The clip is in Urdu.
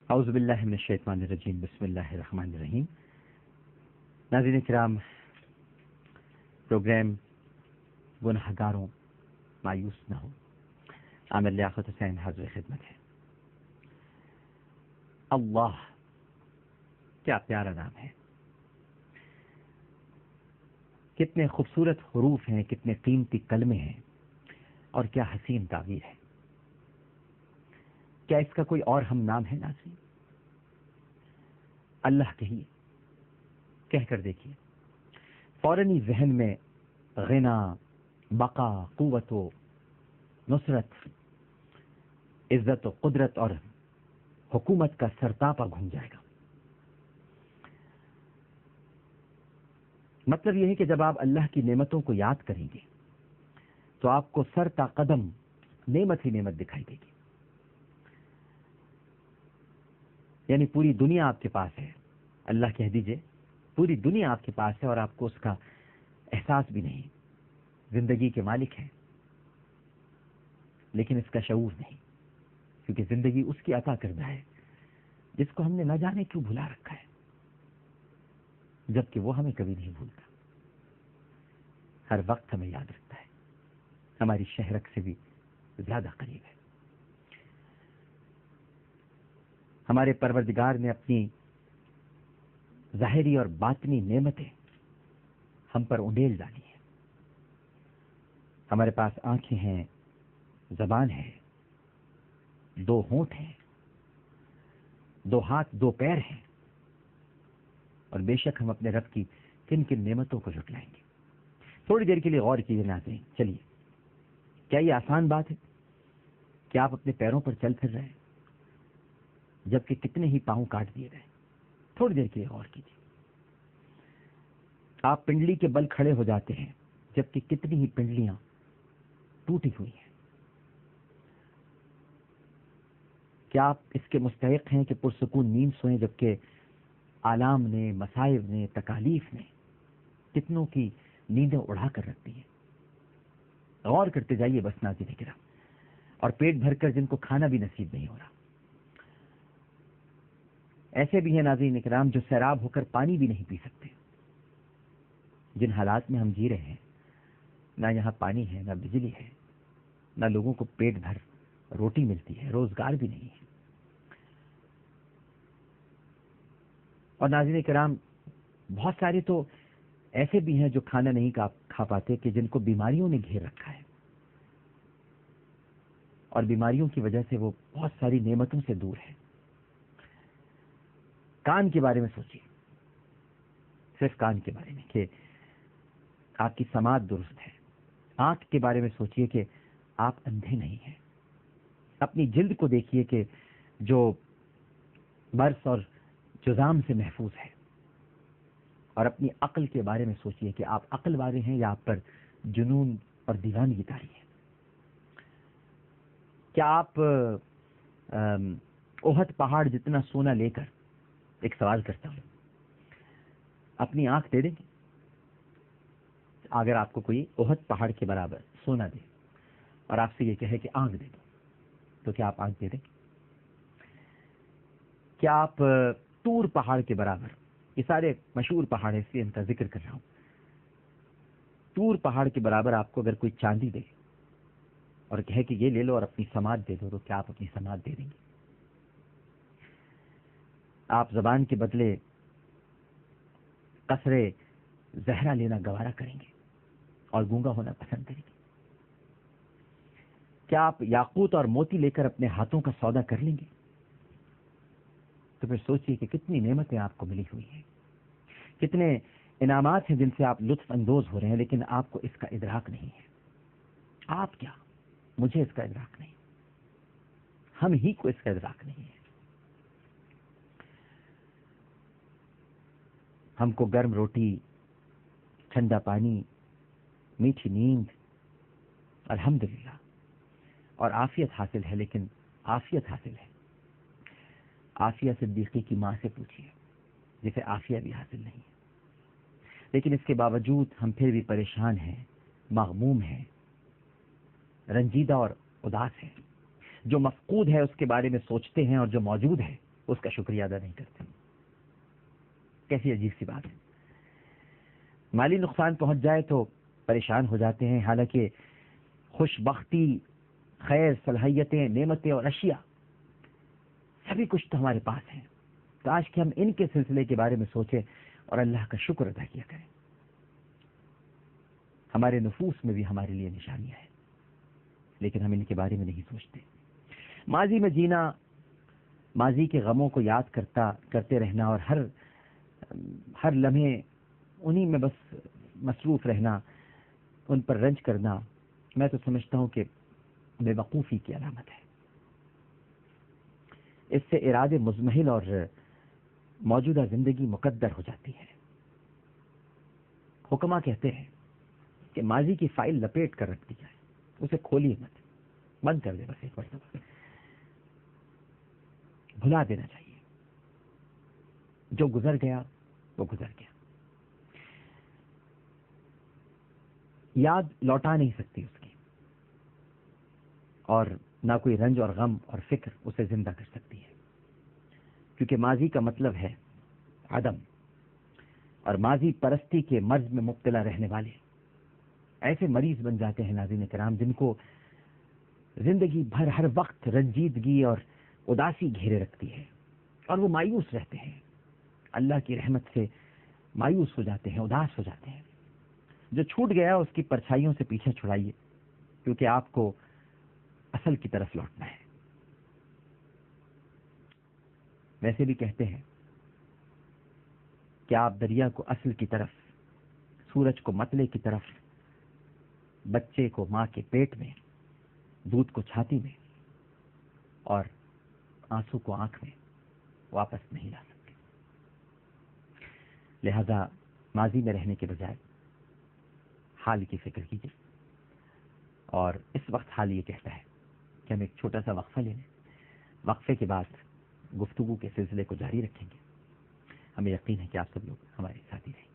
اعوذ باللہ من الشیطان الرجیم، بسم اللہ الرحمن الرحیم۔ ناظرین کرام، پروگرام گنہگاروں مایوس نہ ہو، عامر لیاقت حسین حاضر خدمت ہے۔ اللہ کیا پیارا نام ہے، کتنے خوبصورت حروف ہیں، کتنے قیمتی کلمے ہیں، اور کیا حسین تعبیر ہے۔ کیا اس کا کوئی اور ہم نام ہے ناظرین؟ اللہ کہیے، کہہ کر دیکھیے، فوراً ہی ذہن میں غنا، بقا، قوت و نصرت، عزت و قدرت اور حکومت کا سرتاپا گھوم جائے گا۔ مطلب یہ ہے کہ جب آپ اللہ کی نعمتوں کو یاد کریں گے تو آپ کو سر تا قدم نعمت ہی نعمت دکھائی دے گی۔ یعنی پوری دنیا آپ کے پاس ہے، اللہ کہہ دیجئے پوری دنیا آپ کے پاس ہے اور آپ کو اس کا احساس بھی نہیں۔ زندگی کے مالک ہیں لیکن اس کا شعور نہیں، کیونکہ زندگی اس کی عطا کردہ ہے جس کو ہم نے نہ جانے کیوں بھلا رکھا ہے، جبکہ وہ ہمیں کبھی نہیں بھولتا، ہر وقت ہمیں یاد رکھتا ہے، ہماری شہرک سے بھی زیادہ قریب ہے۔ ہمارے پروردگار نے اپنی ظاہری اور باطنی نعمتیں ہم پر انڈیل ڈالی ہیں۔ ہمارے پاس آنکھیں ہیں، زبان ہے، دو ہونٹ ہیں، دو ہاتھ، دو پیر ہیں، اور بے شک ہم اپنے رب کی کن کن نعمتوں کو جھٹلائیں گے۔ تھوڑی دیر کے لیے غور کیجیے ناظرین، چلیے، کیا یہ آسان بات ہے کہ آپ اپنے پیروں پر چل پھر رہے ہیں جبکہ کتنے ہی پاؤں کاٹ دیے گئے؟ تھوڑی دیر کے لیے غور کیجیے۔ آپ پنڈلی کے بل کھڑے ہو جاتے ہیں جبکہ کتنی ہی پنڈلیاں ٹوٹی ہوئی ہیں۔ کیا آپ اس کے مستحق ہیں کہ پرسکون نیند سوئیں جبکہ آلام نے، مصائب نے، تکالیف نے کتنوں کی نیندیں اڑا کر رکھ دی ہیں؟ غور کرتے جائیے بس ناظرین کرام، اور پیٹ بھر کر جن کو کھانا بھی نصیب نہیں ہو رہا۔ ایسے بھی ہیں ناظرین کرام جو سیراب ہو کر پانی بھی نہیں پی سکتے۔ جن حالات میں ہم جی رہے ہیں، نہ یہاں پانی ہے، نہ بجلی ہے، نہ لوگوں کو پیٹ بھر روٹی ملتی ہے، روزگار بھی نہیں ہے۔ اور ناظرین کرام، بہت سارے تو ایسے بھی ہیں جو کھانا نہیں کھا پاتے کہ جن کو بیماریوں نے گھیر رکھا ہے، اور بیماریوں کی وجہ سے وہ بہت ساری نعمتوں سے دور ہے۔ کان کے بارے میں سوچیے، صرف کان کے بارے میں کہ آپ کی سماعت درست ہے۔ آنکھ کے بارے میں سوچیے کہ آپ اندھے نہیں ہیں۔ اپنی جلد کو دیکھیے کہ جو برس اور جذام سے محفوظ ہے، اور اپنی عقل کے بارے میں سوچیے کہ آپ عقل والے ہیں یا آپ پر جنون اور دیوانگی طاری ہے۔ کیا آپ احد پہاڑ جتنا سونا لے کر، ایک سوال کرتا ہوں، اپنی آنکھ دے دیں گے؟ اگر آپ کو کوئی احد پہاڑ کے برابر سونا دے اور آپ سے یہ کہے کہ آنکھ دے دو، تو کیا آپ آنکھ دے دیں گے؟ کیا آپ طور پہاڑ کے برابر، یہ سارے مشہور پہاڑ ہیں اس لیے ان کا ذکر کر رہا ہوں، طور پہاڑ کے برابر آپ کو اگر کوئی چاندی دے اور کہے کہ یہ لے لو اور اپنی سماعت دے دو، تو کیا آپ اپنی سماعت دے دیں گے؟ آپ زبان کے بدلے قصرے زہرا لینا گوارا کریں گے اور گونگا ہونا پسند کریں گے؟ کیا آپ یاقوت اور موتی لے کر اپنے ہاتھوں کا سودا کر لیں گے؟ تو پھر سوچئے کہ کتنی نعمتیں آپ کو ملی ہوئی ہیں، کتنے انعامات ہیں جن سے آپ لطف اندوز ہو رہے ہیں، لیکن آپ کو اس کا ادراک نہیں ہے۔ آپ کیا، مجھے اس کا ادراک نہیں، ہم ہی کو اس کا ادراک نہیں ہے۔ ہم کو گرم روٹی، ٹھنڈا پانی، میٹھی نیند، الحمدللہ، اور عافیت حاصل ہے، لیکن عافیت حاصل ہے، عافیہ صدیقی کی ماں سے پوچھیے جسے عافیہ بھی حاصل نہیں ہے۔ لیکن اس کے باوجود ہم پھر بھی پریشان ہیں، مغموم ہیں، رنجیدہ اور اداس ہیں۔ جو مفقود ہے اس کے بارے میں سوچتے ہیں، اور جو موجود ہے اس کا شکریہ ادا نہیں کرتے. کیسی عجیب سی بات ہے. مالی نقصان پہنچ جائے تو پریشان ہو جاتے ہیں، حالانکہ خوش بختی، خیر، صلاحیتیں، نعمتیں اور اشیاء سبھی کچھ تو ہمارے پاس ہیں. کاش کہ ہم ان کے سلسلے کے بارے میں سوچیں اور اللہ کا شکر ادا کیا کریں. ہمارے نفوس میں بھی ہمارے لیے نشانیاں ہیں، لیکن ہم ان کے بارے میں نہیں سوچتے. ماضی میں جینا، ماضی کے غموں کو یاد کرتے رہنا اور ہر لمحے انہی میں بس مصروف رہنا، ان پر رنج کرنا، میں تو سمجھتا ہوں کہ بے وقوفی کی علامت ہے. اس سے ارادے مزمحل اور موجودہ زندگی مقدر ہو جاتی ہے. حکما کہتے ہیں کہ ماضی کی فائل لپیٹ کر رکھ دی جائے، اسے کھولیے مت، بند کر دے بس ایک مرتبہ، بھلا دینا چاہیے. جو گزر گیا وہ گزر گیا. یاد لوٹا نہیں سکتی اس کی، اور نہ کوئی رنج اور غم اور فکر اسے زندہ کر سکتی ہے، کیونکہ ماضی کا مطلب ہے عدم. اور ماضی پرستی کے مرض میں مبتلا رہنے والے ایسے مریض بن جاتے ہیں ناظرین کرام، جن کو زندگی بھر ہر وقت رنجیدگی اور اداسی گھیرے رکھتی ہے، اور وہ مایوس رہتے ہیں، اللہ کی رحمت سے مایوس ہو جاتے ہیں، اداس ہو جاتے ہیں. جو چھوٹ گیا اس کی پرچھائیوں سے پیچھے چھڑائیے، کیونکہ آپ کو اصل کی طرف لوٹنا ہے. ویسے بھی کہتے ہیں کہ آپ دریا کو اصل کی طرف، سورج کو مطلع کی طرف، بچے کو ماں کے پیٹ میں، دودھ کو چھاتی میں اور آنسو کو آنکھ میں واپس نہیں لا سکتے. لہذا ماضی میں رہنے کے بجائے حال کی فکر کیجیے. اور اس وقت حال یہ کہتا ہے کہ ہم ایک چھوٹا سا وقفہ لے لیں. وقفے کے بعد گفتگو کے سلسلے کو جاری رکھیں گے. ہمیں یقین ہے کہ آپ سب لوگ ہمارے ساتھی رہیں گے.